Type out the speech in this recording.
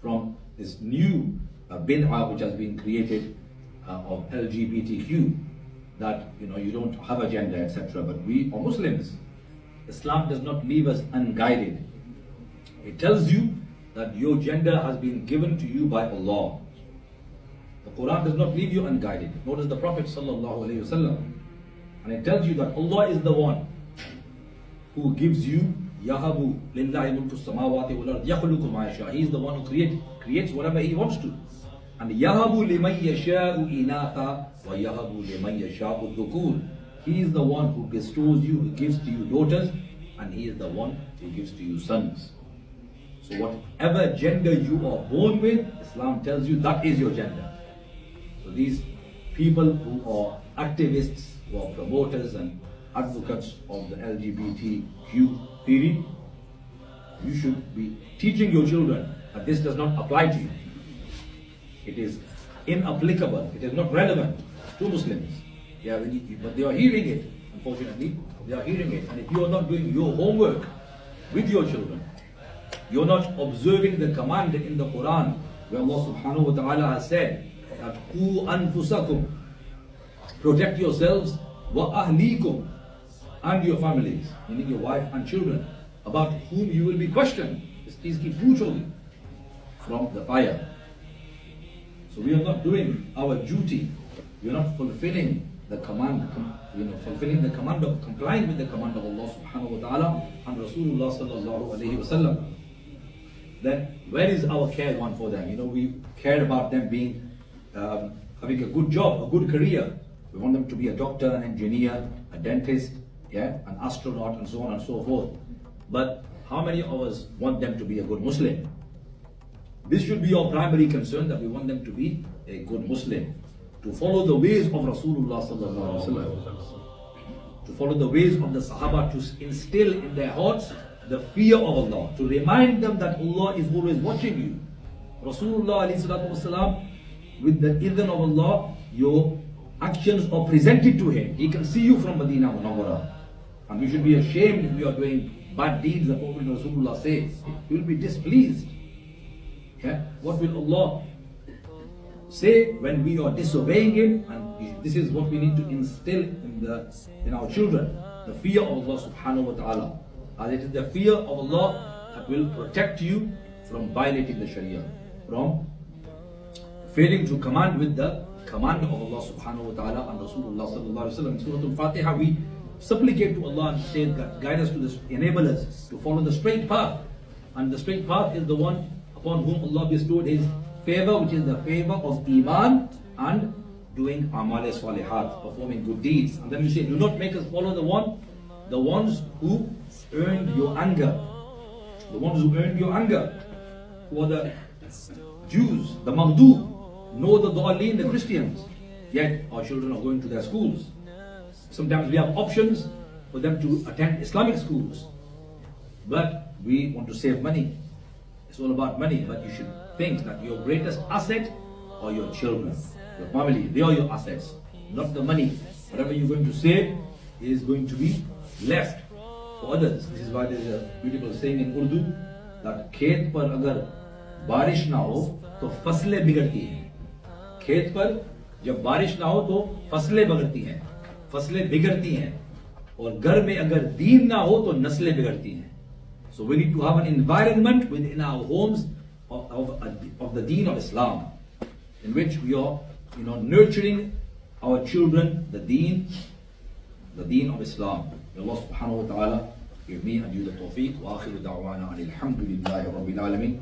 from this new bid'ah which has been created of LGBTQ, that you don't have a gender, etc. But we are Muslims. Islam does not leave us unguided. It tells you that your gender has been given to you by Allah. The Quran does not leave you unguided, nor does the Prophet ﷺ. And it tells you that Allah is the one who gives you yahabu lillahi mulku samawati wal ard yakhluqu ma yasha. He is the one who creates whatever He wants to. And yahabu liman yasha'u inatha wa yahabu liman yasha'u dhukur. He is the one who bestows you, who gives to you daughters, and He is the one who gives to you sons. So whatever gender you are born with, Islam tells you that is your gender. So these people who are activists, who are promoters and advocates of the LGBTQ theory, you should be teaching your children that this does not apply to you. It is inapplicable, it is not relevant to Muslims. But they are hearing it, unfortunately, they are hearing it. And if you are not doing your homework with your children, you are not observing the command in the Quran where Allah subhanahu wa ta'ala has said that Qu anfusakum, protect yourselves, wa ahlikum, and your families, meaning your wife and children, about whom you will be questioned. Please keep future from the fire. So we are not doing our duty. We are not fulfilling the command, fulfilling the command of complying with the command of Allah subhanahu wa ta'ala and Rasulullah sallallahu alayhi wa sallam. Then where is our care one for them? We care about them being having a good job, a good career. We want them to be a doctor, an engineer, a dentist, an astronaut, and so on and so forth. But how many of us want them to be a good Muslim? This should be our primary concern, that we want them to be a good Muslim, to follow the ways of Rasulullah sallallahu alaihi wasallam, to follow the ways of the Sahaba, to instill in their hearts the fear of Allah, to remind them that Allah is always watching you. Rasulullah alayhi salatu wasalam, with the idhn of Allah, your actions are presented to Him. He can see you from Medina Munawwara. And we should be ashamed if we are doing bad deeds, according to Rasulullah says. He will be displeased. What will Allah say when we are disobeying Him? And this is what we need to instill in our children, the fear of Allah subhanahu wa ta'ala. As it is the fear of Allah that will protect you from violating the Sharia, from failing to command with the command of Allah subhanahu wa ta'ala and Rasulullah sallallahu alaihi wasallam. In Surah Al-Fatiha, we supplicate to Allah and say that guide us to this, enable us to follow the straight path. And the straight path is the one upon whom Allah bestowed His favor, which is the favor of Iman and doing amal salihat, performing good deeds. And then we say, do not make us follow the ones who earned your anger. The ones who earned your anger, who are the Jews, the Maghdub, nor the Dhalin, the Christians. Yet our children are going to their schools. Sometimes we have options for them to attend Islamic schools, but we want to save money. It's all about money, but you should think that your greatest asset are your children, your family. They are your assets, not the money. Whatever you're going to save is going to be left for others. This is why there is a beautiful saying in Urdu that खेत पर अगर बारिश ना हो तो फसलें बिगड़ती हैं. खेत पर जब बारिश ना हो तो फसलें बिगड़ती हैं, फसलें बिगड़ती हैं. और घर में अगर दीन ना हो तो नस्लें बिगड़ती हैं. So we need to have an environment within our homes of the deen of Islam, in which we are nurturing our children the deen of Islam. May Allah subhanahu wa ta'ala give me and you the tawfiq. Wa akhiru da'wana alhamdulillahi rabbil alameen.